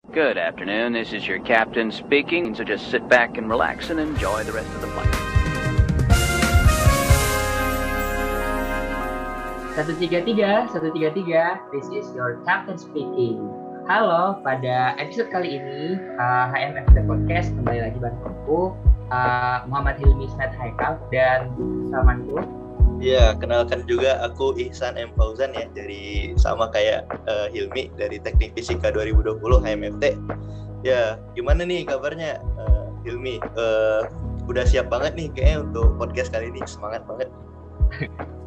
Good afternoon, this is your captain speaking, so just sit back and relax and enjoy the rest of the flight. 133, this is your captain speaking. Halo, pada episode kali ini HMFT Podcast kembali lagi bareng aku, Muhammad Hilmi Ismet Haikal dan temanku. Ya, kenalkan juga aku Ihsan M. Fauzan ya, dari sama kayak Hilmi dari Teknik Fisika 2020 HMFT. Ya, gimana nih kabarnya Hilmi? Udah siap banget nih kayaknya untuk podcast kali ini, semangat banget.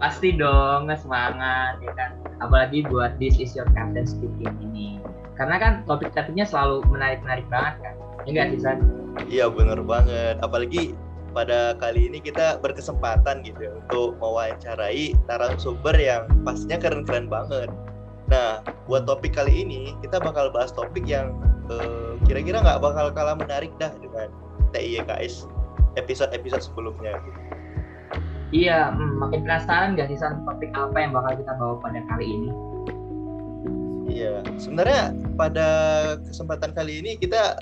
Pasti dong, semangat ya kan. Apalagi buat This is your captain speaking ini. Karena kan topik-topiknya selalu menarik-menarik banget kan. Ya nggak sih, San? Iya, bener banget. Apalagi pada kali ini kita berkesempatan gitu ya, untuk mewawancarai narasumber yang pastinya keren-keren banget. Nah, buat topik kali ini kita bakal bahas topik yang kira-kira nggak bakal kalah menarik dah dengan TIYKS episode-episode sebelumnya. Iya, makin penasaran nggak sih San, topik apa yang bakal kita bawa pada kali ini? Iya, sebenarnya pada kesempatan kali ini kita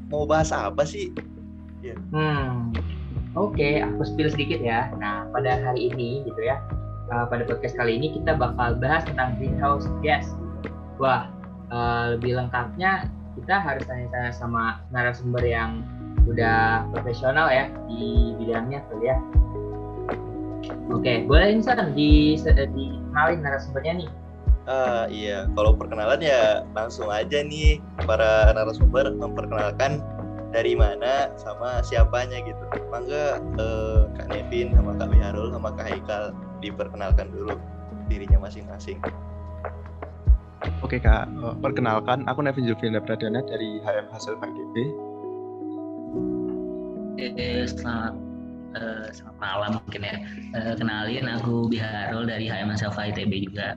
mau bahas apa sih? Yeah. Oke, aku spill sedikit ya. Nah, pada hari ini gitu ya, pada podcast kali ini kita bakal bahas tentang greenhouse gas. Wah, lebih lengkapnya kita harus tanya-tanya sama narasumber yang udah profesional ya di bidangnya tuh ya. Oke, boleh Insan dikenalin narasumbernya nih? Iya, kalau perkenalan ya langsung aja nih para narasumber memperkenalkan dari mana sama siapanya gitu. Mangga Kak Nevin sama Kak Wiharul sama Kak Haikal diperkenalkan dulu dirinya masing-masing. Oke Kak, perkenalkan aku Nevin Zulfiandra Pradana dari HM Hasil ITB. Selamat malam mungkin ya. Kenalin aku Wiharul dari HM Hasil ITB juga.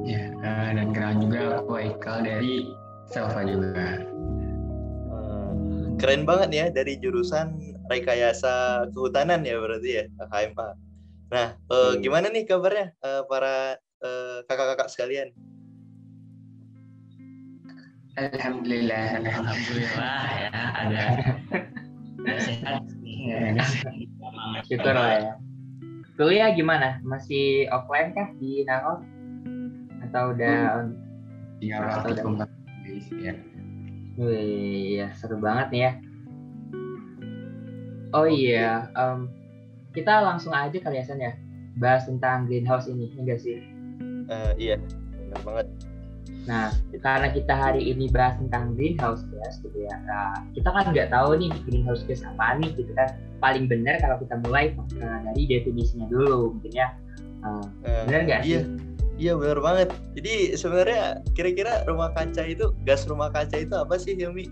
Ya, dan kenal juga aku Haikal dari Selva juga. Keren banget ya, dari jurusan Rekayasa Kehutanan ya berarti ya, HMA. Nah, gimana nih kabarnya para kakak-kakak sekalian? Alhamdulillah ya, agak sehat nih. Syukur lah ya. Kuliah gimana? Masih offline kah di Nangor? Atau udah ya. Wih, ya seru banget nih ya. Oh iya, kita langsung aja kali ya San ya, bahas tentang greenhouse ini, enggak sih? Iya, benar banget. Nah, karena kita hari ini bahas tentang greenhouse gas gitu ya, kita kan nggak tahu nih greenhouse gas apa nih gitu kan. Paling benar kalau kita mulai dari definisinya dulu mungkin ya. Benar nggak sih? Iya benar banget. Jadi sebenarnya kira-kira gas rumah kaca itu apa sih Hilmi?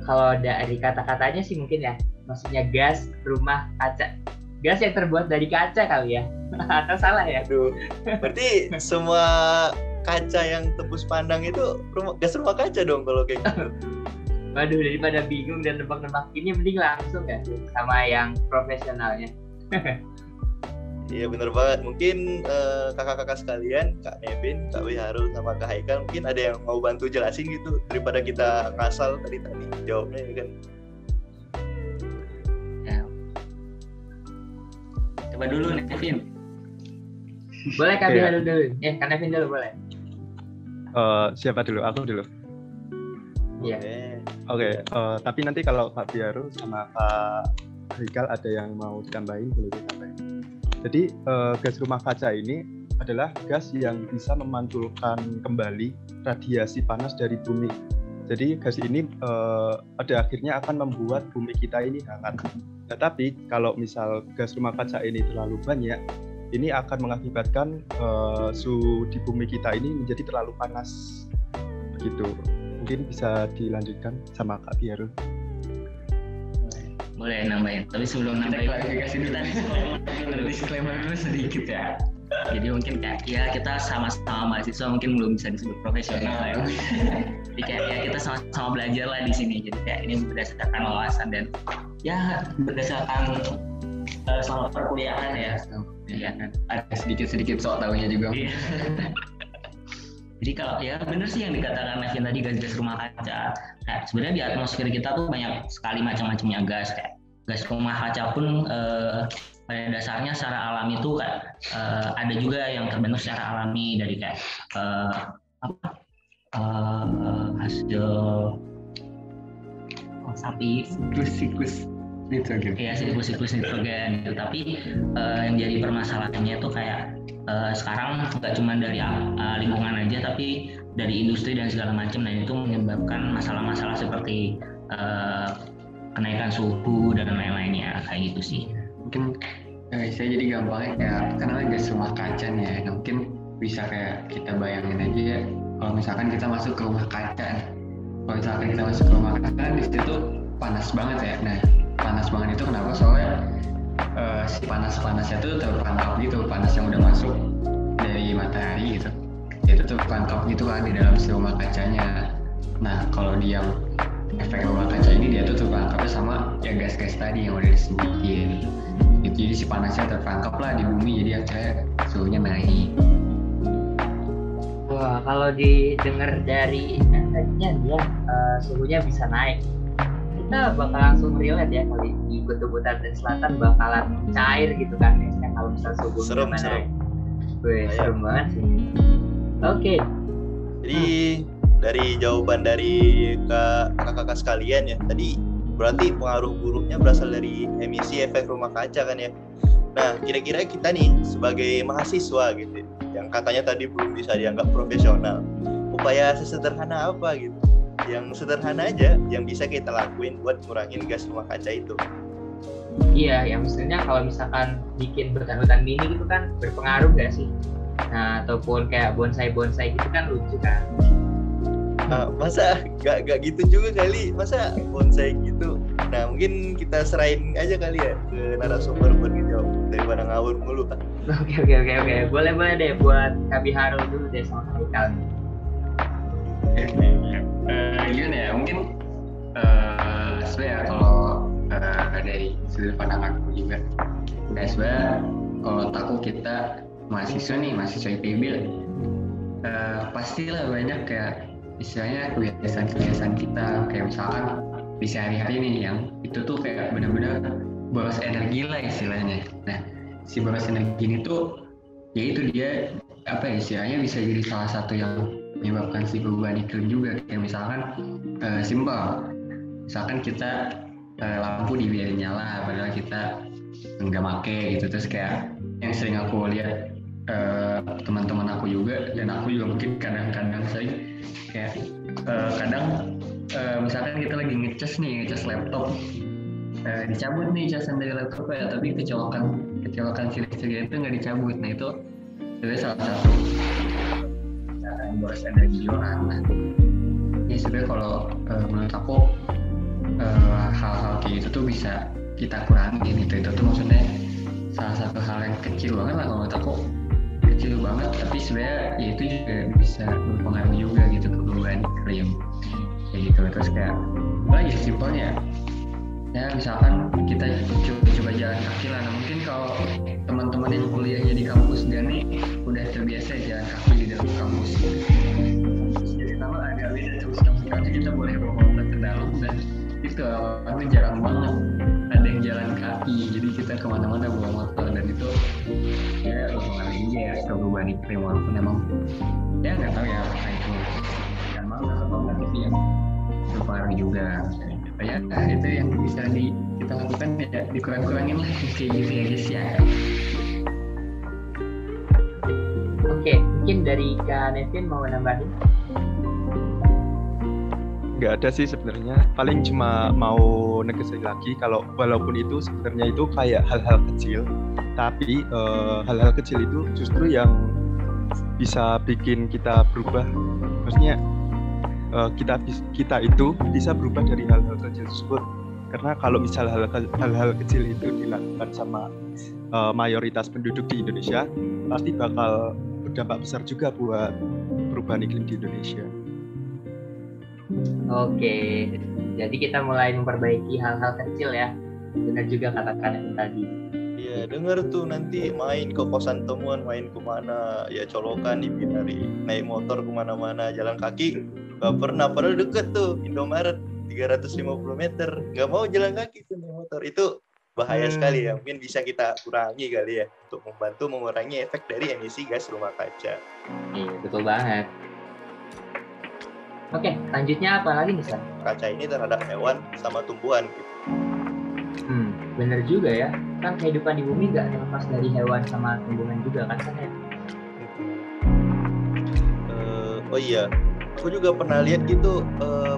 Kalau dari kata-katanya sih mungkin ya, maksudnya gas rumah kaca. Gas yang terbuat dari kaca kali ya? Atau salah ya? Aduh, berarti semua kaca yang tembus pandang itu gas rumah kaca dong kalau kayak gitu. Waduh, daripada bingung dan nebak-nebak ini mending langsung ya sama yang profesionalnya. Iya benar banget. Mungkin kakak-kakak sekalian, Kak Nevin, Kak Wiharul, sama Kak Haikal mungkin ada yang mau bantu jelasin gitu daripada kita ngasal tadi jawabnya ya kan. Ya. Coba dulu Nevin. Boleh Kak Wiharul dulu. Kak Nevin dulu boleh. Siapa dulu? Aku dulu. Iya. Oke. Tapi nanti kalau Kak Wiharul sama Kak Haikal ada yang mau ditambahin boleh ditambahin. Jadi gas rumah kaca ini adalah gas yang bisa memantulkan kembali radiasi panas dari bumi. Jadi gas ini pada akhirnya akan membuat bumi kita ini hangat. Tetapi kalau misal gas rumah kaca ini terlalu banyak, ini akan mengakibatkan suhu di bumi kita ini menjadi terlalu panas. Begitu. Mungkin bisa dilanjutkan sama Kak Wiharul. Boleh nambahin, tapi sebelum nambahin klarifikasi dulu disclaimer dulu sedikit ya. Jadi mungkin kayak ya kita sama-sama mahasiswa mungkin belum bisa disebut profesional ya. Jadi kayak ya kita sama-sama belajar lah di sini. Jadi kayak ini berdasarkan wawasan dan ya berdasarkan selama perkuliahan ya. Ada sedikit-sedikit sok tahunya juga. Jadi kalau ya bener sih yang dikatakan Nevin tadi, gas-gas rumah kaca. Kayak sebenarnya di atmosfer kita tuh banyak sekali macam-macamnya gas. Kayak gas rumah kaca pun pada dasarnya secara alami tuh kayak ada juga yang terbentuk secara alami dari kayak hasil sapi siklus nitrogen. Ya siklus nitrogen gitu. Tapi yang jadi permasalahannya itu kayak sekarang nggak cuma dari lingkungan aja, tapi dari industri dan segala macam. Dan itu menyebabkan masalah-masalah seperti kenaikan suhu dan lain-lainnya kayak gitu sih. Mungkin saya jadi gampangnya kayak karena gas rumah kaca nih ya. Mungkin bisa kayak kita bayangin aja ya, kalau misalkan kita masuk ke rumah kaca. Kalau misalkan kita masuk ke rumah kaca di situ panas banget ya. Nah, panas banget itu kenapa? Soalnya si panas-panasnya tuh terperangkap gitu, panas yang udah masuk dari matahari gitu. Itu tuh terperangkap gitu kan di dalam si rumah kacanya. Nah, kalau dia efek rumah kaca ini dia tuh terperangkapnya sama ya gas-gas tadi yang udah disebutin. Gitu, jadi si panasnya terperangkap lah di bumi, jadi akhirnya suhunya naik. Wah, kalau didengar dari efeknya dia suhunya bisa naik. Kita bakal langsung relate ya kali di Kutub Utara dan Selatan bakalan cair gitu kan ya kalau misalnya suhunya naik. Wih, serem banget sih. Oke. Jadi dari jawaban dari kakak-kakak sekalian ya, tadi berarti pengaruh buruknya berasal dari emisi efek rumah kaca kan ya. Nah, kira-kira kita nih sebagai mahasiswa gitu, yang katanya tadi belum bisa dianggap profesional, upaya sesederhana apa gitu? Yang sederhana aja yang bisa kita lakuin buat ngurangin gas rumah kaca itu. Iya, yang misalnya kalau misalkan bikin hutan-hutan mini gitu kan berpengaruh nggak sih? Nah, ataupun kayak bonsai-bonsai gitu kan lucu kan? Masa gak gitu juga kali, masa bonsai gitu. Nah, mungkin kita serahin aja kali ya ke narasumber buat ngejawab daripada ngawur mulu kan. Oke. Boleh deh buat Kabi Harul dulu deh sama Haikal. Gimana ya, mungkin sebenarnya kalau dari sudut pandang aku juga, sebenarnya kalau aku kita mahasiswa IPB, pastilah banyak kayak istilahnya kebiasaan kita, kayak misalkan di sehari-hari nih yang itu tuh kayak benar-benar boros energi lah istilahnya. Nah, si boros energi ini tuh yaitu dia apa ya, istilahnya bisa jadi salah satu yang menyebabkan si perubahan iklim juga. Kayak misalkan simpel, misalkan kita lampu dibiarin nyala padahal kita nggak make gitu. Terus kayak yang sering aku lihat teman-teman aku juga, dan aku juga mungkin kadang-kadang sering kayak kadang misalkan kita lagi ngecas laptop, dicabut nih casan dari laptop ya, tapi kecolokan siri-siri itu nggak dicabut. Nah, itu salah satu cara boros energi orang. Nah, ya sebenarnya kalau menurut aku hal-hal kayak gitu tuh bisa kita kurangin itu tuh maksudnya salah satu hal yang kecil banget lah kalau menurut aku, kecil banget, tapi sebenarnya ya itu juga bisa berpengaruh juga gitu ke perubahan iklim kayak gitu. Terus kayak ya simpelnya ya misalkan kita coba jalan kaki lah. Nah, mungkin kalau teman-teman yang kuliahnya di kampus Gani udah terbiasa jalan kaki di dalam kampus, jadi kalau agak beda terus kampus kita boleh bawa motor ke dalam, dan itu awalnya jarang banget ada yang jalan kaki, jadi kita kemana-mana bawa motor, dan itu ya berpengaruh juga ya ke perubahan iklim, walaupun emang ya nggak tahu ya apa itu jangan banget atau nggak, tapi yang berpengaruh juga ya. Nah, itu yang bisa kita lakukan ya, dikurang-kurangin lah kayak gitu ya guys ya. Oke, mungkin dari Kak Nevin mau nambahin? Nggak ada sih sebenarnya, paling cuma mau negesin lagi kalau walaupun itu sebenarnya itu kayak hal-hal kecil, tapi hal-hal kecil itu justru yang bisa bikin kita berubah. Maksudnya kita itu bisa berubah dari hal-hal kecil tersebut, karena kalau misal hal-hal kecil itu dilakukan sama mayoritas penduduk di Indonesia, pasti bakal berdampak besar juga buat perubahan iklim di Indonesia. Oke, jadi kita mulai memperbaiki hal-hal kecil ya, benar juga katakan yang tadi. Iya, denger tuh nanti main ke kosan temuan, main kemana, ya colokan di Binari, naik motor kemana-mana, jalan kaki, gak pernah, padahal deket tuh, Indomaret, 350 meter, gak mau jalan kaki tuh naik motor, itu bahaya sekali ya, mungkin bisa kita kurangi kali ya, untuk membantu mengurangi efek dari emisi gas rumah kaca. Iya, betul banget. Oke, lanjutnya apa lagi nih, San? Kaca ini terhadap hewan sama tumbuhan gitu. Bener juga ya. Kan kehidupan di bumi nggak terlepas dari hewan sama tumbuhan juga kan, San ya? Oh iya, aku juga pernah lihat gitu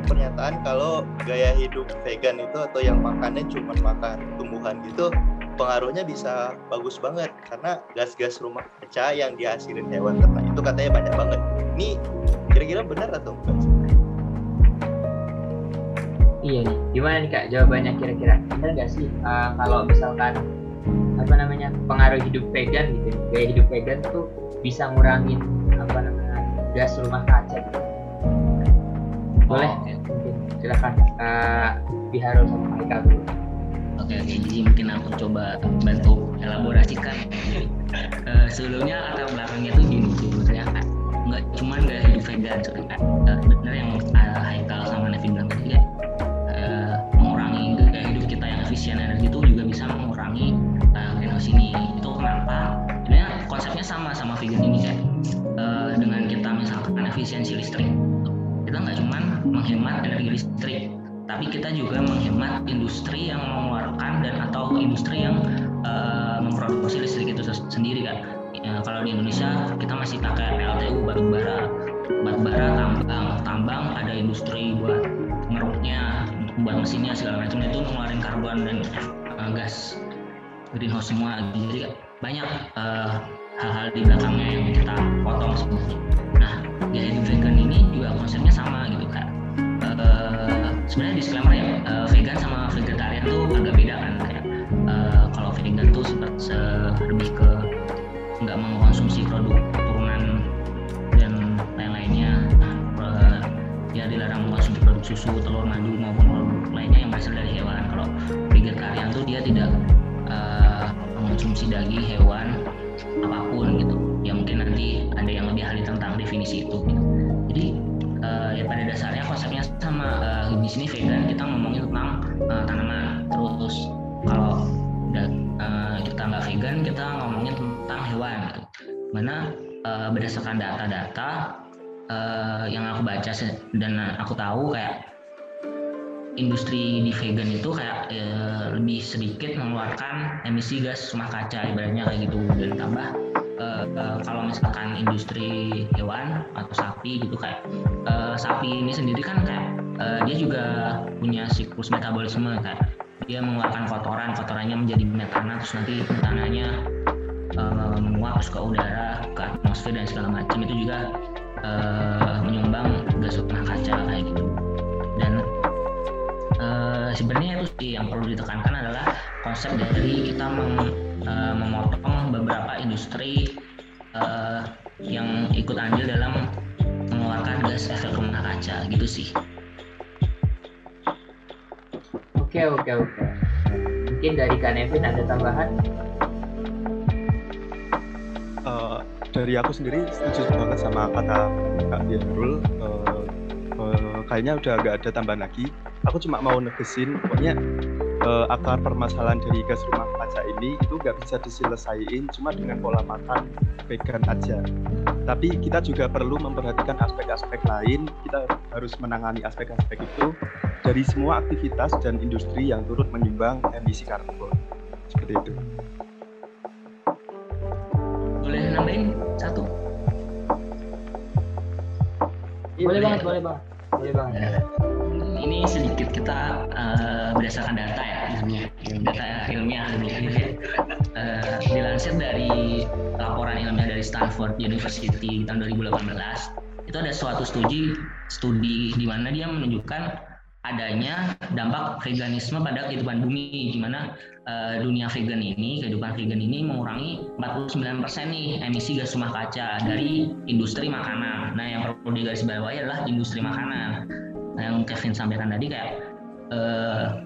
pernyataan kalau gaya hidup vegan itu atau yang makannya cuma makan tumbuhan gitu, pengaruhnya bisa bagus banget karena gas-gas rumah kaca yang dihasilin hewan ternak itu katanya banyak banget. Ini kira-kira benar atau enggak? Iya nih, gimana nih Kak jawabannya kira-kira? Benar nggak sih kalau misalkan pengaruh hidup vegan gitu, gaya hidup vegan tuh bisa ngurangin gas rumah kaca gitu? Boleh? Mungkin silakan Biharul sama Haikal dulu. Oke, jadi mungkin aku coba bantu elaborasikan. Jadi, sebelumnya latar belakangnya tuh gini sebetulnya kan, nggak cuma gaya hidup vegan sebenarnya. Benar yang Haikal sama Nevin bilang tadi ya, mengurangi gaya hidup kita yang efisien energi itu juga bisa mengurangi greenhouse ini. Itu kenapa? Sebenarnya konsepnya sama vegan ini kan. Dengan kita misalkan efisiensi listrik, kita nggak cuma menghemat energi listrik, tapi kita juga menghemat industri yang mengeluarkan dan atau industri yang memproduksi listrik itu sendiri kan. Kalau di Indonesia kita masih pakai PLTU batubara tambang ada industri buat ngeruknya, buat mesinnya segala macam, itu mengeluarkan karbon dan gas greenhouse semua. Jadi banyak hal-hal di belakangnya yang kita potong sebenarnya. Nah, gaya hidup vegan ini juga konsepnya sama gitu kan. Sebenarnya disclaimer ya, vegan sama vegetarian tuh agak beda kan. Kayak kalau vegan tuh lebih ke nggak mengkonsumsi produk turunan dan lain-lainnya. Ya dilarang mengkonsumsi produk susu, telur, madu maupun produk lainnya yang berasal dari hewan. Kalau vegetarian tuh dia tidak mengkonsumsi daging hewan apapun gitu. Ya mungkin nanti ada yang lebih ahli tentang definisi itu gitu. Jadi ya pada dasarnya konsepnya sama. Di sini vegan kita ngomongin tentang tanaman. Terus kalau kita nggak vegan kita ngomongin tentang hewan gitu. Mana berdasarkan data-data yang aku baca dan aku tahu kayak industri di vegan itu kayak lebih sedikit mengeluarkan emisi gas rumah kaca ibaratnya kayak gitu. Dan tambah kalau misalkan industri hewan atau sapi gitu kayak sapi ini sendiri kan kayak dia juga punya siklus metabolisme kayak dia mengeluarkan kotorannya menjadi metana, terus nanti metananya menguap ke udara, ke atmosfer dan segala macam, itu juga menyumbang gas rumah kaca kayak gitu. Dan sebenarnya itu sih yang perlu ditekankan adalah konsep dari kita memotong beberapa industri yang ikut andil dalam mengeluarkan gas efek rumah kaca gitu sih. Oke. Mungkin dari Kak Nevin ada tambahan? Dari aku sendiri setuju banget sama kata Kak Biharul. Kayaknya udah nggak ada tambahan lagi. Aku cuma mau negesin, pokoknya akar permasalahan dari gas rumah kaca ini itu nggak bisa diselesaikan cuma dengan pola makan vegan aja. Tapi kita juga perlu memperhatikan aspek-aspek lain. Kita harus menangani aspek-aspek itu dari semua aktivitas dan industri yang turut menyumbang emisi karbon. Seperti itu. Boleh nambahin satu? Boleh banget. Ini sedikit kita berdasarkan data ya, data ilmiah dilansir dari laporan ilmiah dari Stanford University tahun 2018. Itu ada suatu studi di mana dia menunjukkan adanya dampak veganisme pada kehidupan bumi, di mana kehidupan vegan ini mengurangi 49% nih emisi gas rumah kaca dari industri makanan. Nah, yang perlu digarisbawahi adalah industri makanan. Nah, yang Kevin sampaikan tadi kayak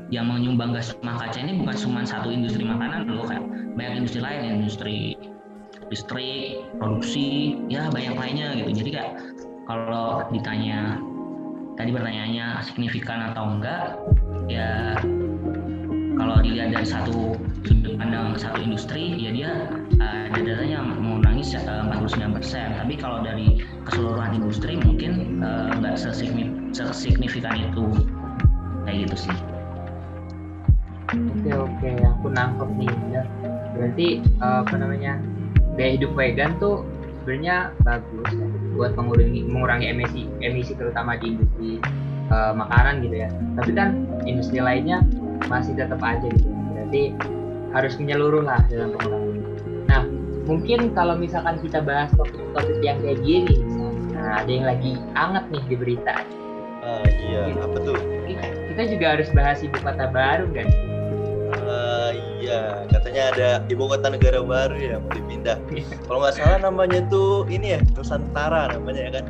yang menyumbang gas rumah kaca ini bukan cuma satu industri makanan loh, kayak banyak industri lain, industri listrik, produksi, ya banyak lainnya gitu. Jadi kayak kalau ditanya tadi pertanyaannya signifikan atau enggak, ya kalau dilihat dari satu sudut pandang satu industri, ya dia ada datanya mengurangi 49%. Tapi kalau dari keseluruhan industri mungkin nggak sesignifikan itu, kayak gitu sih. Oke, aku nangkep nih ya. Berarti gaya hidup vegan tuh sebenarnya bagus ya, buat mengurangi emisi terutama di industri makanan gitu ya. Tapi kan industri lainnya masih tetap aja gitu. Berarti harus menyeluruh lah dalam pengurangan. Nah, mungkin kalau misalkan kita bahas topik yang kayak gini, nah ada yang lagi anget nih di berita. Iya, apa tuh? Kita juga harus bahas ibu kota baru kan? Iya, katanya ada ibu kota negara baru ya mau dipindah. Kalau nggak salah namanya tuh ini ya, Nusantara namanya ya kan?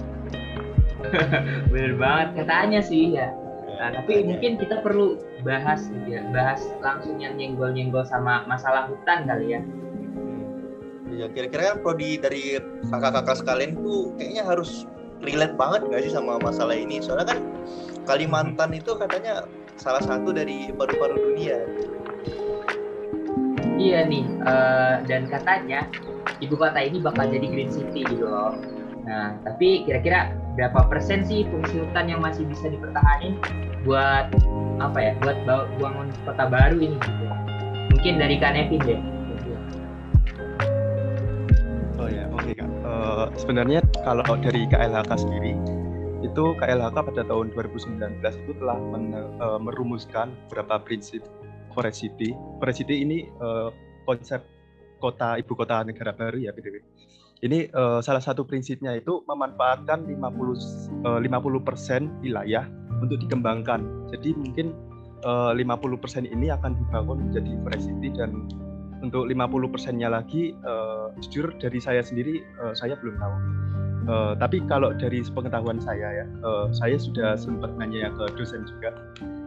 Bener banget katanya sih ya. Nah, tapi mungkin kita perlu bahas langsung yang nyenggol-nyenggol sama masalah hutan kali ya. Ya kira-kira kan prodi dari kakak-kakak sekalian tuh kayaknya harus relate banget nggak sih sama masalah ini? Soalnya kan Kalimantan itu katanya salah satu dari paru-paru dunia. Iya nih, dan katanya ibu kota ini bakal jadi green city gitu loh. Nah, tapi kira-kira berapa persen sih fungsi hutan yang masih bisa dipertahankan buat bangun kota baru ini gitu. Mungkin dari Kak Nevin deh. Oh ya, oke Kak. Sebenarnya kalau dari KLHK sendiri, itu KLHK pada tahun 2019 itu telah merumuskan beberapa prinsip Forest City. Forest City ini konsep ibu kota negara baru ya BTW. Ini salah satu prinsipnya itu memanfaatkan 50% wilayah untuk dikembangkan. Jadi mungkin 50% ini akan dibangun menjadi Forest City, dan untuk 50%-nya lagi jujur dari saya sendiri saya belum tahu. Tapi kalau dari pengetahuan saya ya, saya sudah sempat nanya ke dosen juga.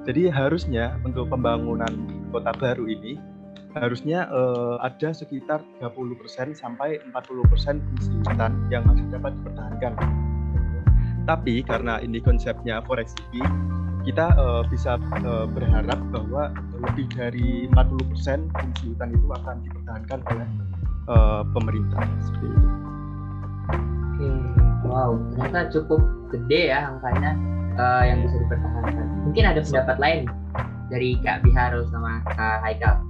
Jadi harusnya untuk pembangunan kota baru ini harusnya ada sekitar 30% sampai 40% fungsi hutan yang masih dapat dipertahankan. Tapi karena ini konsepnya Forest City, kita bisa berharap bahwa lebih dari 40% fungsi hutan itu akan dipertahankan oleh pemerintah seperti itu. Wow, ternyata cukup gede ya angkanya yang bisa dipertahankan. Mungkin ada pendapat lain dari Kak Biharo sama Kak Haikal.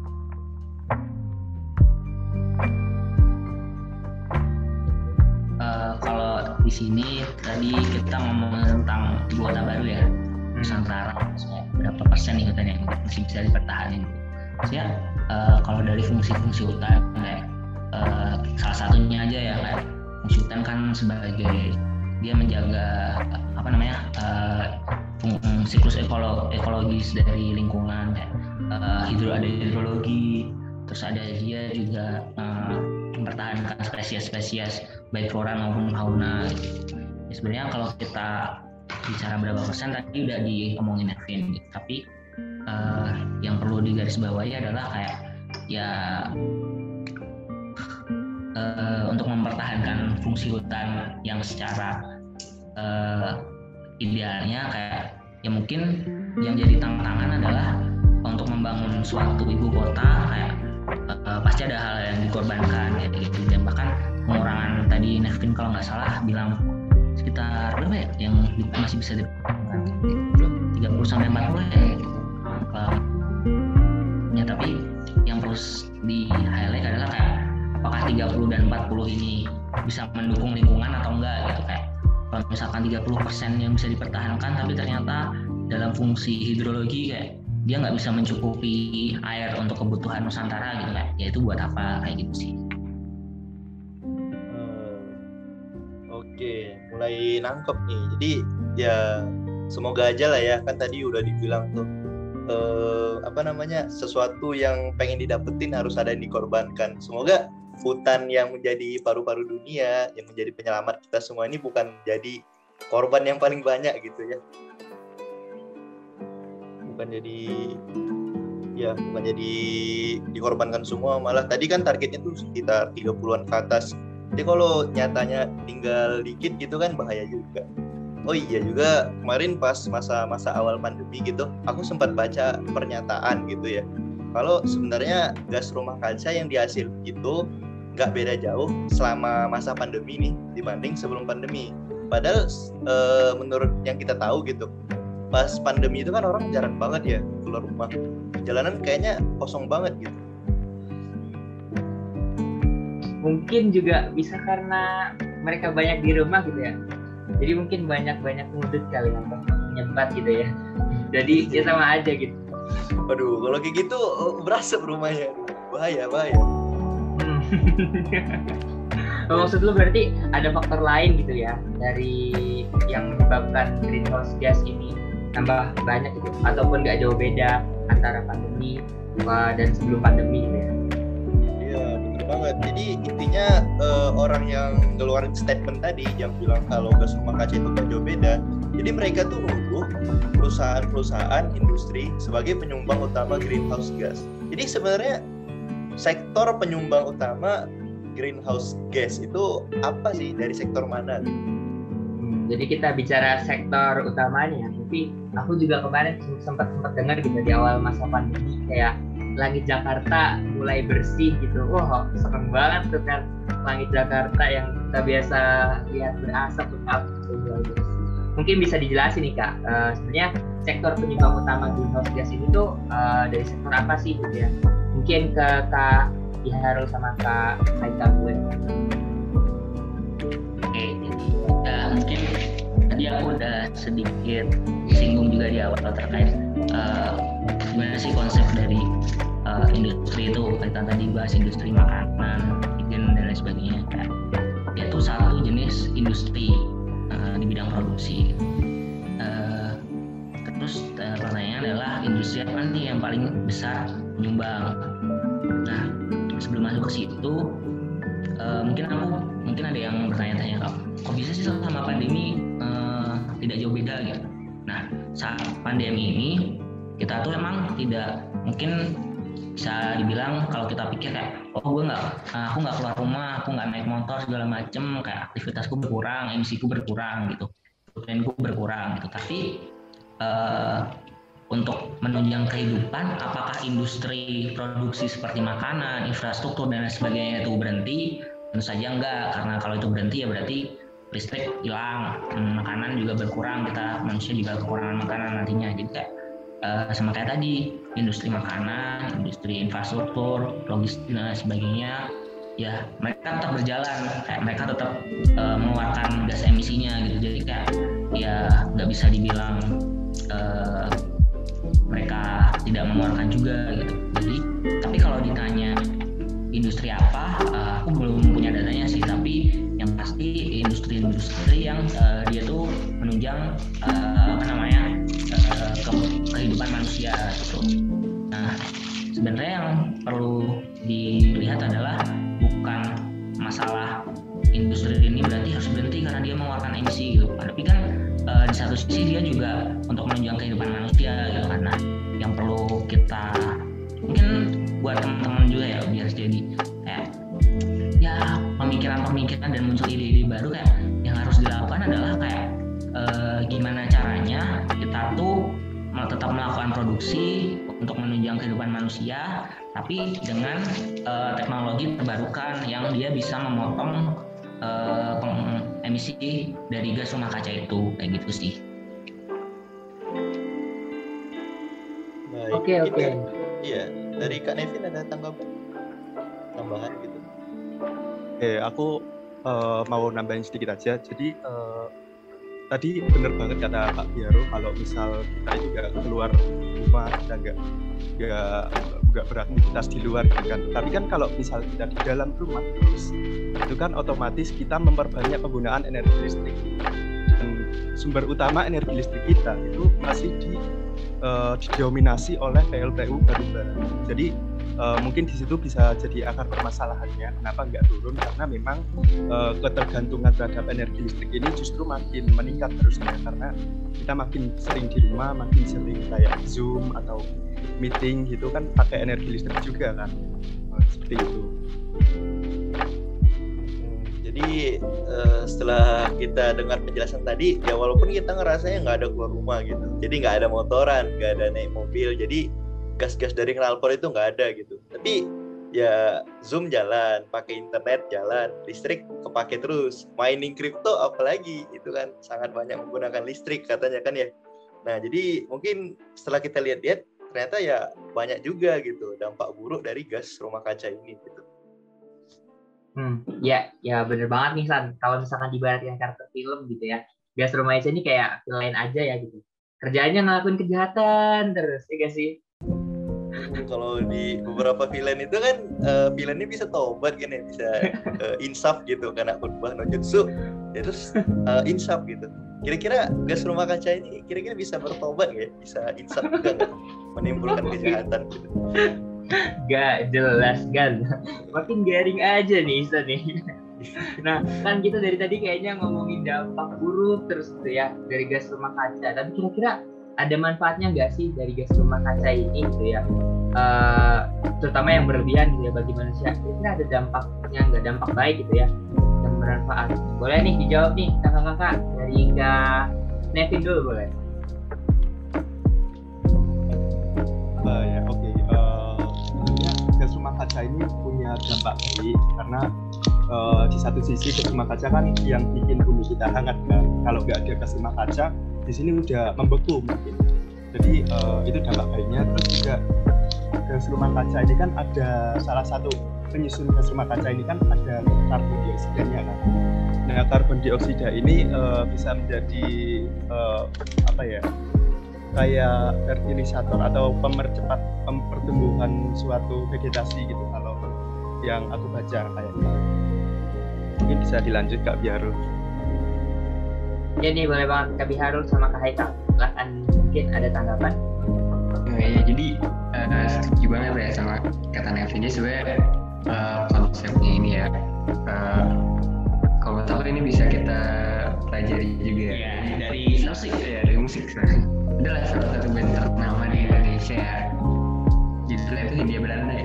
Kalau di sini tadi kita ngomong tentang ibu kota baru ya, Nusantara, berapa persen nih hutan yang masih bisa dipertahankan? Maksudnya kalau dari fungsi-fungsi hutan kayak salah satunya aja ya, kayak fungsi hutan kan sebagai dia menjaga siklus ekologis dari lingkungan, kayak ada hidrologi, terus ada dia juga mempertahankan spesies-spesies baik flora maupun fauna. Ya, sebenarnya kalau kita bicara berapa persen tadi udah diomongin Nevin gitu. Tapi yang perlu digarisbawahi adalah kayak ya untuk mempertahankan fungsi hutan yang secara idealnya kayak ya mungkin yang jadi tantangan adalah untuk membangun suatu ibu kota kayak pasti ada hal yang dikorbankan kayak gitu, dan bahkan pengurangan tadi Nevin kalau nggak salah bilang sekitar berapa ya yang masih bisa dipertahankan 30 sampai 40 ya gitu. Ya tapi yang perlu di highlight adalah kayak apakah 30 dan 40 ini bisa mendukung lingkungan atau enggak gitu. Kayak kalau misalkan 30% yang bisa dipertahankan tapi ternyata dalam fungsi hidrologi kayak dia nggak bisa mencukupi air untuk kebutuhan Nusantara gitu, kayak ya itu buat apa, kayak gitu sih. Oke, mulai nangkep nih. Jadi ya semoga aja lah ya, kan tadi udah dibilang tuh sesuatu yang pengen didapetin harus ada yang dikorbankan. Semoga hutan yang menjadi paru-paru dunia, yang menjadi penyelamat kita semua ini bukan jadi korban yang paling banyak gitu ya. bukan jadi dikorbankan semua, malah tadi kan targetnya tuh sekitar 30-an ke atas. Jadi kalau nyatanya tinggal dikit gitu kan bahaya juga. Oh iya juga kemarin pas masa awal pandemi gitu, aku sempat baca pernyataan gitu ya. Kalau sebenarnya gas rumah kaca yang dihasil itu nggak beda jauh selama masa pandemi nih dibanding sebelum pandemi. Padahal menurut yang kita tahu gitu, pas pandemi itu kan orang jarang banget ya keluar rumah. Jalanan kayaknya kosong banget gitu. Mungkin juga bisa karena mereka banyak di rumah gitu ya. Jadi mungkin banyak ngudut kali yang nyebat gitu ya. Jadi ya sama aja gitu. Aduh, kalau kayak gitu berasap rumahnya. Bahaya. Maksud lu berarti ada faktor lain gitu ya dari yang menyebabkan greenhouse gas ini tambah banyak gitu, ataupun nggak jauh beda antara pandemi dan sebelum pandemi gitu ya? Iya, bener banget. Jadi intinya orang yang ngeluarin statement tadi yang bilang kalau gas rumah kaca itu nggak jauh beda, jadi mereka tuh nuduh perusahaan industri sebagai penyumbang utama greenhouse gas. Jadi sebenarnya sektor penyumbang utama greenhouse gas itu apa sih, dari sektor mana? Jadi kita bicara sektor utamanya, tapi aku juga kemarin sempat dengar gitu di awal masa pandemi kayak langit Jakarta mulai bersih gitu. Wah, serem banget tuh kan langit Jakarta yang kita biasa lihat berasap tuh mulai bersih. Mungkin bisa dijelasin nih Kak, sebenarnya sektor penyumbang utama greenhouse gas ini tuh dari sektor apa sih gitu ya? Mungkin ke Kak Iharul sama Kak Haikal gue. Oke, jadi mungkin tadi aku udah sedikit singgung juga di awal terkait gimana sih konsep dari industri itu. Kita tadi bahas industri makanan, dan lain sebagainya. Yaitu satu jenis industri di bidang produksi. Terus pertanyaannya adalah industri apa nih yang paling besar menyumbang? Nah, sebelum masuk ke situ, mungkin ada yang bertanya-tanya, kok bisa sih sama pandemi tidak jauh beda gitu. Nah, saat pandemi ini kita tuh emang tidak mungkin bisa dibilang kalau kita pikir kayak aku nggak keluar rumah, aku nggak naik motor segala macem, kayak aktivitasku berkurang, emisiku berkurang gitu, footprintku berkurang gitu. Tapi untuk menunjang kehidupan, apakah industri produksi seperti makanan, infrastruktur dan lain sebagainya itu berhenti? Tentu saja enggak, karena kalau itu berhenti ya berarti listrik hilang, makanan juga berkurang, kita manusia juga kekurangan makanan nantinya. Jadi kayak sama kayak tadi, industri makanan, industri infrastruktur, logistik dan lain sebagainya, ya mereka tetap berjalan, kayak mereka tetap mengeluarkan gas emisinya gitu. Jadi kayak ya nggak bisa dibilang mereka tidak mengeluarkan juga gitu. Jadi tapi kalau ditanya industri apa, aku belum punya datanya sih, tapi yang pasti industri yang dia tuh menunjang kehidupan manusia gitu. Nah, sebenarnya yang perlu dilihat adalah bukan masalah industri ini berarti harus berhenti karena dia mengeluarkan emisi gitu. Tapi kan di satu sisi dia juga untuk menunjang kehidupan manusia gitu, karena yang perlu kita mungkin buat teman-teman juga ya, biar jadi kayak ya pemikiran dan muncul ide-ide baru, kayak yang harus dilakukan adalah kayak gimana caranya kita tuh tetap melakukan produksi untuk menunjang kehidupan manusia, tapi dengan teknologi terbarukan yang dia bisa memotong emisi dari gas rumah kaca itu, kayak gitu sih. Baik. Oke. Iya, dari Kak Nevin ada tambahan gitu? Oke, aku mau nambahin sedikit aja. Jadi tadi benar banget kata Pak Biaro, kalau misal kita juga keluar rumah, kita nggak beraktivitas di luar gitu kan. Tapi kan kalau misal kita di dalam rumah terus, itu kan otomatis kita memperbanyak penggunaan energi listrik. Dan sumber utama energi listrik kita itu masih didominasi oleh PLTU batubara. Jadi mungkin di situ bisa jadi akar permasalahannya kenapa nggak turun, karena memang ketergantungan terhadap energi listrik ini justru makin meningkat terusnya, karena kita makin sering di rumah, makin sering kayak Zoom atau meeting gitu kan pakai energi listrik juga kan. Seperti itu. Jadi setelah kita dengar penjelasan tadi, ya walaupun kita ngerasanya nggak ada keluar rumah gitu, jadi nggak ada motoran, nggak ada naik mobil, jadi gas-gas dari knalpot itu nggak ada gitu. Tapi ya Zoom jalan, pakai internet jalan, listrik kepake terus. Mining kripto apalagi, itu kan sangat banyak menggunakan listrik katanya kan ya. Nah jadi mungkin setelah kita lihat-lihat, ternyata ya banyak juga gitu dampak buruk dari gas rumah kaca ini gitu. Ya bener banget nih San. Kalau misalkan diibaratkan karakter film gitu ya, gas rumah kaca ini kayak villain aja ya gitu. Kerjaannya ngelakuin kejahatan terus, ya gak sih? Kalau di beberapa villain itu kan villainnya bisa tobat kan ya, bisa insaf gitu karena khutbah no jutsu, ya terus insaf gitu. Kira-kira gas rumah kaca ini kira-kira bisa bertobat nggak? Bisa insaf juga nggak? Menimbulkan kejahatan gitu. Gak jelas kan, makin garing aja nih Isa nih. Nah kan kita dari tadi kayaknya ngomongin dampak buruk terus gitu ya dari gas rumah kaca, tapi kira-kira ada manfaatnya nggak sih dari gas rumah kaca ini gitu ya, terutama yang berlebihan gitu ya bagi manusia? Kira-kira ada dampaknya nggak, dampak baik gitu ya yang bermanfaat? Boleh nih dijawab nih kakak-kakak, dari Kak Nevin dulu boleh. Ya oke. Sebenarnya gas rumah kaca ini punya dampak baik karena di satu sisi gas rumah kaca kan yang bikin bumi kita hangat kan. Kalau nggak ada gas rumah kaca di sini udah membeku mungkin. Jadi itu dampak baiknya. Terus juga gas rumah kaca ini kan ada salah satu penyusun gas rumah kaca ini kan ada karbon dioksidanya kan. Nah karbon dioksida ini bisa menjadi kayak fertilisator atau pemercepat pertumbuhan suatu vegetasi gitu kalau yang aku baca kayaknya. Mungkin bisa dilanjut Kak Biharul. Ya nih boleh banget Kak Biharul sama Kak Haikal, silahkan mungkin ada tanggapan. Ya jadi setuju banget ya sama kata Nevin. Sebenarnya konsepnya ini ya, kalau tahu ini bisa kita pelajari juga ya, dari musik ya, dari musik. Adalah salah satu band ternama di Indonesia ya. Judulnya itu Hindia Belanda.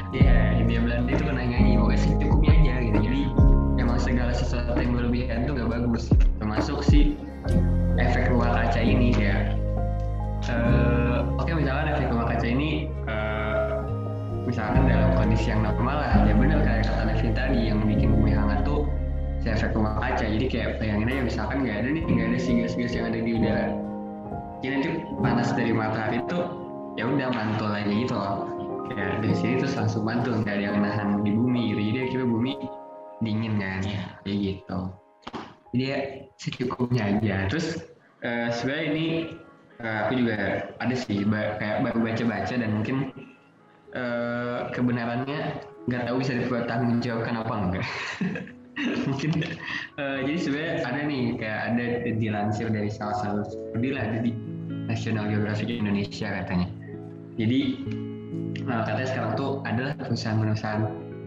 Ya, Hindia Belanda itu pernah nyanyi pokoknya secukupnya aja gitu. Jadi emang segala sesuatu yang berlebihan itu nggak bagus. Termasuk si efek rumah kaca ini ya. Oke, misalkan efek rumah kaca ini misalkan dalam kondisi yang normal lah, ya benar kayak kata Nevin tadi, yang bikin bumi hangat tuh si efek rumah kaca. Jadi kayak bayangin aja misalkan nggak ada si gas-gas yang ada di udara, jadi nanti panas dari matahari itu ya udah mantul aja gitu loh. Ya dari sini terus langsung mantul, nggak ada yang nahan di bumi gitu. Jadi akhirnya bumi dingin kan, kayak gitu. Jadi ya secukupnya aja. Terus sebenarnya ini aku juga ada sih kayak baru baca-baca dan mungkin kebenarannya nggak tahu bisa dipertanggungjawabkan apa enggak. Mungkin jadi sebenarnya ada nih, kayak ada dilansir dari salah satu studi lah, ada di National Geographic Indonesia katanya. Jadi katanya sekarang tuh adalah perusahaan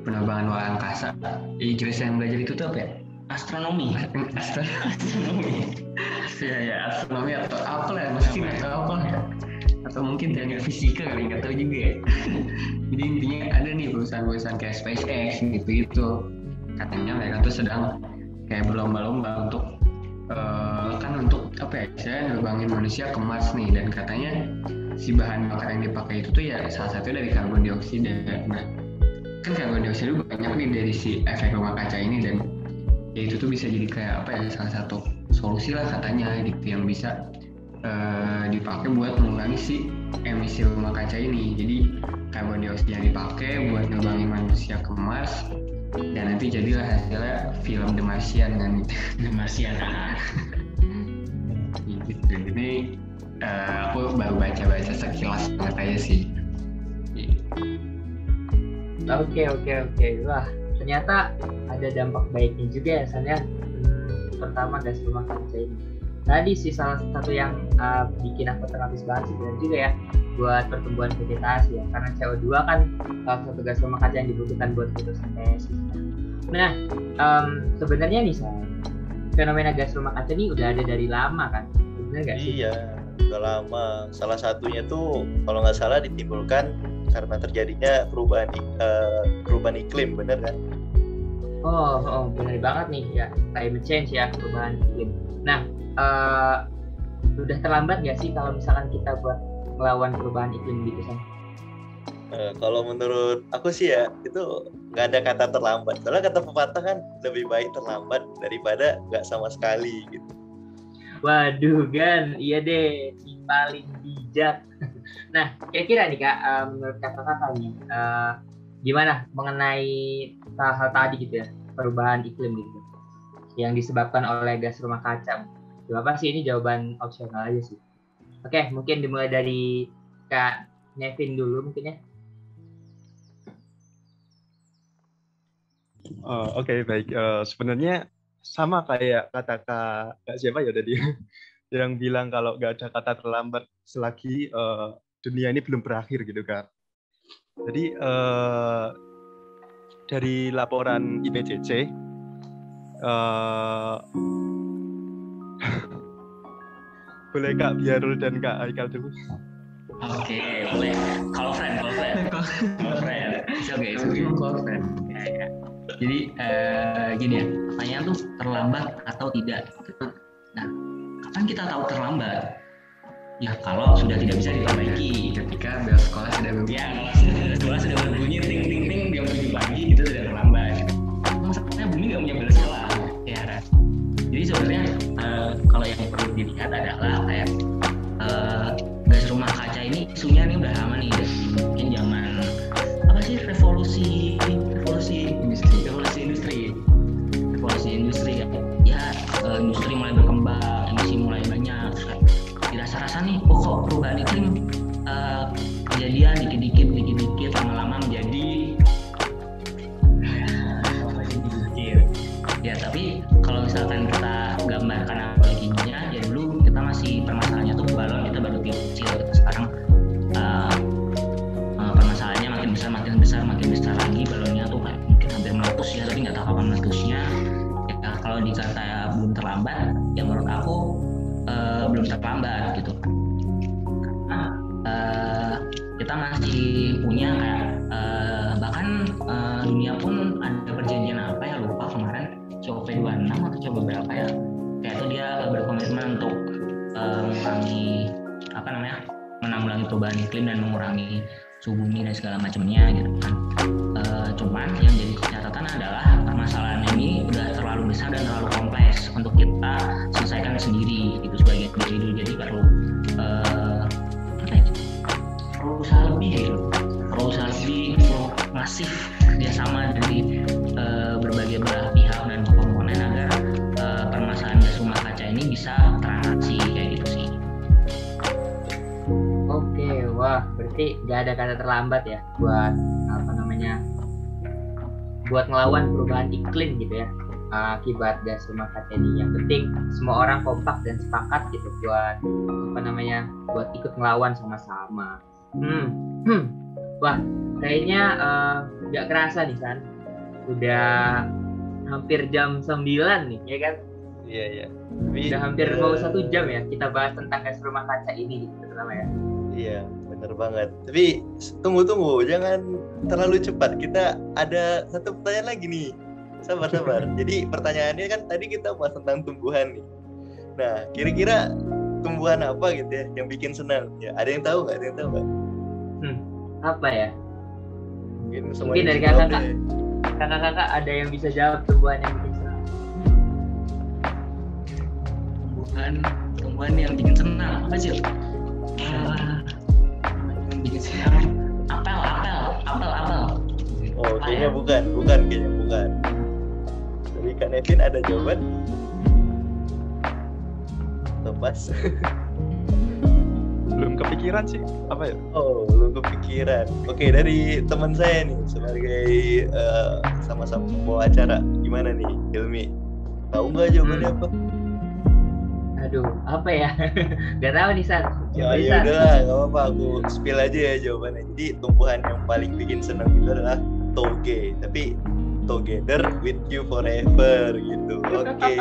penerbangan luar angkasa. Jurusan yang belajar itu tuh apa ya? Astronomi. Ya astronomi atau apa lah, mesin atau apa ya? Atau mungkin teknik fisika kali, nggak tahu juga ya. Jadi intinya ada nih perusahaan-perusahaan kayak SpaceX gitu. Katanya mereka tuh sedang kayak berlomba-lomba untuk untuk apa ya, saya nerbangin manusia ke Mars nih, dan katanya si bahan bakar yang dipakai itu tuh ya salah satunya dari karbon dioksida. Nah kan karbon dioksida banyak nih dari si efek rumah kaca ini, dan ya itu tuh bisa jadi kayak apa ya, salah satu solusi lah katanya gitu yang bisa dipakai buat mengurangi si emisi rumah kaca ini. Jadi karbon dioksida dipakai buat nerbangin manusia ke Mars, dan nanti jadilah hasilnya film The Martian kan. The Martian. Gitu. Ini aku baru baca-baca sekilas banget aja sih. Oke. Wah, ternyata ada dampak baiknya juga ya San ya. Pertama gas rumah kaca ini. tadi sih salah satu yang bikin aku terapis banget sih, dan juga ya buat pertumbuhan vegetasi ya, karena CO2 kan salah satu gas rumah kaca yang dibutuhkan buat fotosintesis. Nah, sebenarnya nih fenomena gas rumah kaca ini udah ada dari lama kan, bener nggak sih? Iya, udah lama. Salah satunya tuh kalau nggak salah ditimbulkan karena terjadinya perubahan iklim, bener kan? Oh, benar banget nih ya, climate change ya, perubahan iklim. Nah, udah terlambat nggak sih kalau misalkan kita buat melawan perubahan iklim gitu kan? Kalau menurut aku sih ya, itu nggak ada kata terlambat. Soalnya kata pepatah kan lebih baik terlambat daripada nggak sama sekali gitu. Waduh Gan, iya deh, si paling bijak. Nah, kira-kira nih Kak, menurut kakak nih, gimana mengenai hal-hal tadi gitu ya, perubahan iklim gitu, yang disebabkan oleh gas rumah kaca? Apa sih, ini jawaban opsional aja sih. Oke, mungkin dimulai dari Kak Nevin dulu mungkin ya. Oke, baik. Sebenarnya sama kayak kata Kak siapa ya tadi yang bilang kalau nggak ada kata terlambat selagi dunia ini belum berakhir gitu Kak. Jadi dari laporan IPCC boleh Kak Biarul dan Kak Haikal dulu. Oke, boleh. Kalau friend. Oke. Ya. Jadi gini ya, pertanyaan tuh terlambat atau tidak. Nah, kapan kita tahu terlambat? Ya kalau sudah tidak bisa diperbaiki. Ketika bel sekolah sudah berbunyi. Ya, sekolah sudah berbunyi ting ting ting jam 7 pagi itu sudah terlambat. Masalahnya bumi nggak punya bel sekolah. Ya. Jadi sebenarnya kalau yang perlu dilihat adalah kayak gas rumah kaca ini isunya ini udah lama nih, dari mungkin zaman apa sih revolusi industri ya, industri mulai berkembang, emisi mulai banyak, dirasa-rasa nih kok perubahan iklim kejadian dikit-dikit lama-lama menjadi ya. Tapi kalau misalkan kita gambarkan analoginya, ya dulu kita masih permasalahannya tuh balon kita baru kecil, sekarang permasalahannya makin besar lagi, balonnya tuh kayak mungkin hampir meletus ya, tapi nggak tahu kapan meletusnya. Ya kalau dikata belum terlambat, ya menurut aku belum terlambat gitu, karena kita masih punya kayak bahkan dunia pun ada perjanjian apa ya, lupa kemarin, COP26 atau coba berapa ya, kayak itu dia berkomitmen untuk menanggulangi perubahan iklim dan mengurangi suhu bumi dan segala macamnya gitu kan. Cuman yang jadi catatan adalah permasalahan ini udah terlalu besar dan terlalu kompleks untuk kita selesaikan sendiri gitu sebagai individu. Jadi perlu usaha lebih, perlu masif kerjasama dari berbagai belah pihak dan komponen agar permasalahan gas rumah kaca ini bisa teratasi kayak gitu sih. Oke, wah berarti nggak ada kata terlambat ya buat buat ngelawan perubahan iklim gitu ya, akibat gas rumah kaca ini. Yang penting semua orang kompak dan sepakat gitu buat buat ikut ngelawan sama-sama. Wah, kayaknya nggak kerasa nih San, udah hampir jam 9 nih ya kan? Iya. Udah hampir mau 1 jam ya kita bahas tentang gas rumah kaca ini gitu terutama ya. Iya, bener banget. Tapi tunggu, jangan terlalu cepat. Kita ada satu pertanyaan lagi nih. Sabar. Jadi pertanyaannya kan tadi kita bahas tentang tumbuhan nih. Nah, kira-kira tumbuhan apa gitu ya yang bikin senang? Ya, ada yang tahu nggak? Apa ya? Mungkin dari kakak ada yang bisa jawab tumbuhan yang bikin senang. Tumbuhan yang bikin senang apa sih? Bikin senang apel. Oh, kayaknya bukan. Dari Kak Nevin ada jawaban? Lepas. Belum kepikiran sih, apa ya? Oh, belum kepikiran. Oke, dari teman saya nih sebagai sama-sama pembawa acara, gimana nih, Hilmi? Tahu nggak jawabannya apa? Aduh, apa ya? Gak tahu nih San. Ya udahlah, nggak apa-apa, aku spill aja ya jawabannya. Jadi tumbuhan yang paling bikin senang itu adalah toge, tapi together with you forever gitu. Oke.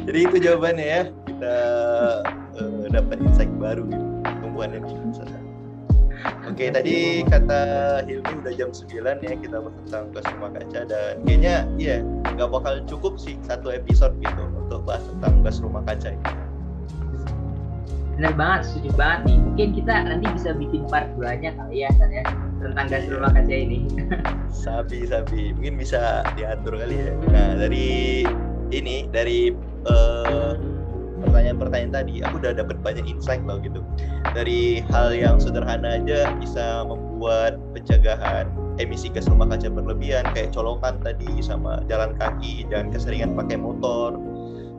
Jadi itu jawabannya ya. Kita dapat insight baru gitu. Tumbuhan yang bikin senang. Oke, tadi kata Hilmi udah jam 9 ya kita bahas tentang gas rumah kaca, dan kayaknya iya nggak bakal cukup sih satu episode gitu untuk bahas tentang gas rumah kaca ini. Bener banget, setuju banget nih. Mungkin kita nanti bisa bikin part 2-nya kali ya, San, ya, tentang gas rumah kaca ini. Sabi, mungkin bisa diatur kali ya. Nah dari pertanyaan-pertanyaan tadi, aku udah dapet banyak insight loh gitu. Dari hal yang sederhana aja bisa membuat pencegahan emisi gas rumah kaca berlebihan, kayak colokan tadi, sama jalan kaki, jangan keseringan pakai motor,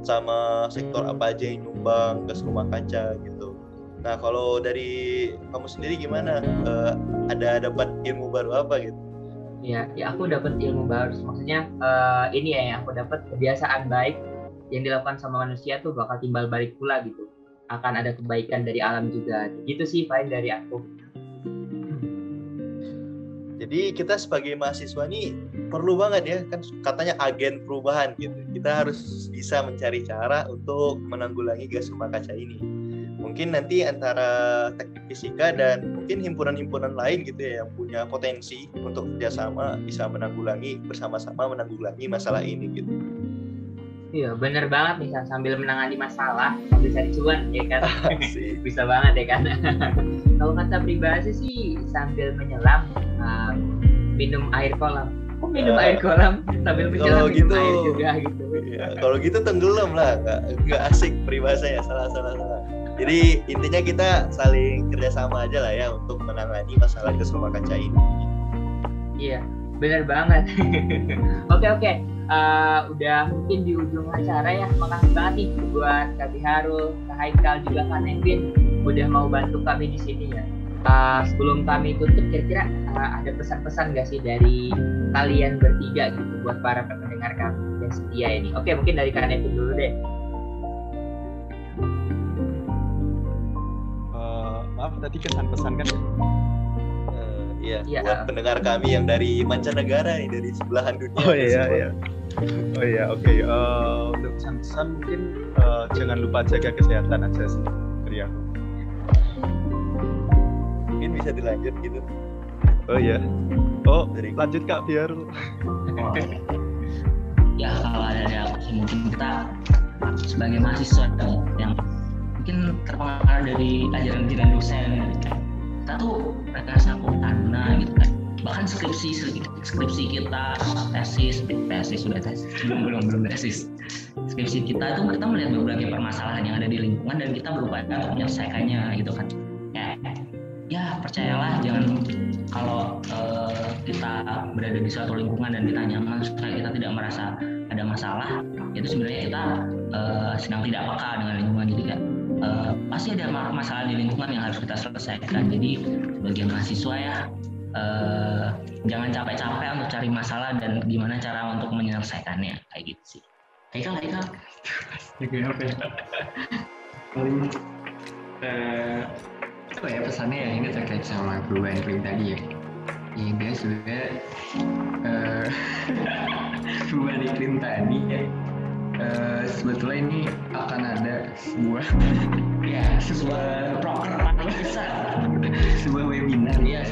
sama sektor apa aja yang nyumbang gas rumah kaca gitu. Nah kalau dari kamu sendiri gimana? Ada dapat ilmu baru apa gitu? Ya aku dapat ilmu baru. Maksudnya ini ya yang aku dapat, kebiasaan baik yang dilakukan sama manusia tuh bakal timbal balik pula gitu. Akan ada kebaikan dari alam juga. Gitu sih paling dari aku. Jadi kita sebagai mahasiswa nih perlu banget ya, kan katanya agen perubahan gitu. Kita harus bisa mencari cara untuk menanggulangi gas rumah kaca ini. Mungkin nanti antara teknik fisika dan mungkin himpunan-himpunan lain gitu ya yang punya potensi untuk kerjasama bisa bersama-sama menanggulangi masalah ini gitu. Iya bener banget nih, sambil menangani masalah sambil cari cuan ya kan. Bisa banget ya kan. Kalau kata pribadi sih sambil menyelam minum air kolam. Kok minum air kolam sambil menyelam minum air juga gitu. Ya, kalau gitu tenggelam lah, nggak asik peribahasanya, salah. Jadi intinya kita saling kerjasama aja lah ya untuk menangani masalah gas rumah kaca ini. Iya, bener banget. Oke. Udah mungkin di ujung acara ya. Makasih banget nih buat Kak Biharul, Kak Haikal, juga Kak Nevin udah mau bantu kami di sini ya. Sebelum kami tutup, kira-kira ada pesan-pesan gak sih dari kalian bertiga gitu buat para pendengar kami yang setia ini? Oke, mungkin dari Kak Nevin dulu deh. Maaf tadi kesan-pesan kan? Iya, buat pendengar kami yang dari mancanegara nih, dari sebelahan dunia. Oh iya, oke. Untuk pesan-pesan mungkin jangan lupa jaga kesehatan aja sih dari aku. Mungkin bisa dilanjut gitu. Oh iya. Lanjut Kak biar. Ya kalau ada dari aku sih, mungkin kita sebagai mahasiswa yang mungkin terpengaruh dari ajaran-ajaran dosen, kita tuh rekayasa tanah gitu kan. Bahkan skripsi kita, tesis belum tesis. Skripsi kita itu kita melihat berbagai permasalahan yang ada di lingkungan dan kita berupaya untuk menyelesaikannya gitu kan. Ya percayalah, jangan kalau kita berada di suatu lingkungan dan kita nyaman supaya kita tidak merasa ada masalah, itu sebenarnya kita sedang tidak peka dengan lingkungan. Jadi kan pasti ada masalah di lingkungan yang harus kita selesaikan. Jadi sebagai mahasiswa ya jangan capek-capek untuk cari masalah dan gimana cara untuk menyelesaikannya, kayak gitu sih. Haikal. Apa ya pesannya ya, ini terkait sama perubahan iklim tadi ya. Ini dia sebenarnya perubahan iklim tadi ya. Sebetulnya ini akan ada sebuah program besar, sebuah webinar yang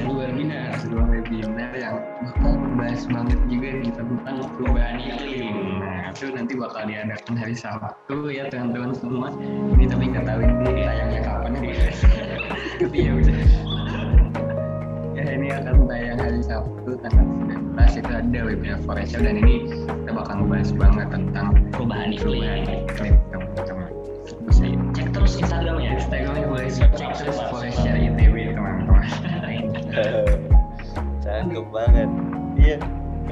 bakal membahas banget juga nih tentang perubahan iklim. Nah itu nanti bakal diadakan hari Sabtu ya teman-teman semua. Ini tapi nggak tahu ini tayangnya kapan nih. Tapi ya udah. Ya ini akan tayang hari Sabtu tanggal 19, itu ada webinar Forestal dan ini kita bakal membahas banget tentang perubahan iklim. Teman-teman. Bisa cek terus Instagramnya boleh cek terus Forestal ITB teman-teman. Cakep banget. Iya,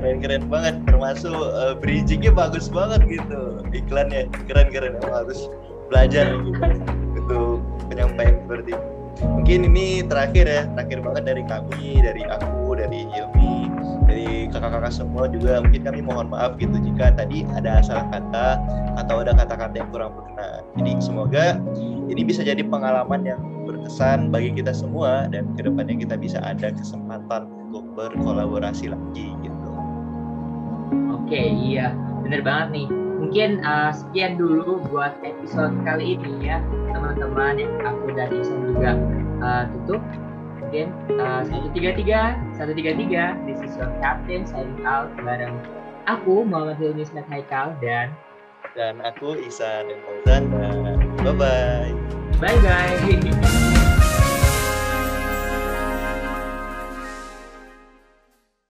keren banget. Termasuk bridgingnya bagus banget gitu. Iklannya keren. Harus belajar gitu untuk penyampaian seperti ini. Mungkin ini terakhir banget dari kami, dari aku, dari Hilmi, dari dari kakak-kakak semua juga mungkin kami mohon maaf gitu jika tadi ada salah kata atau ada kata-kata yang kurang berkenan. Jadi semoga ini bisa jadi pengalaman yang berkesan bagi kita semua dan kedepannya kita bisa ada kesempatan untuk berkolaborasi lagi gitu. Oke, iya, bener banget nih. Mungkin sekian dulu buat episode kali ini ya, teman-teman. Yang aku dan Ihsan juga tutup. Mungkin 133, this is your captain signing out bareng aku Muhammad Hilmi Ismet Haikal dan aku Ihsan dan Fauzan, dan bye-bye. Bye-bye.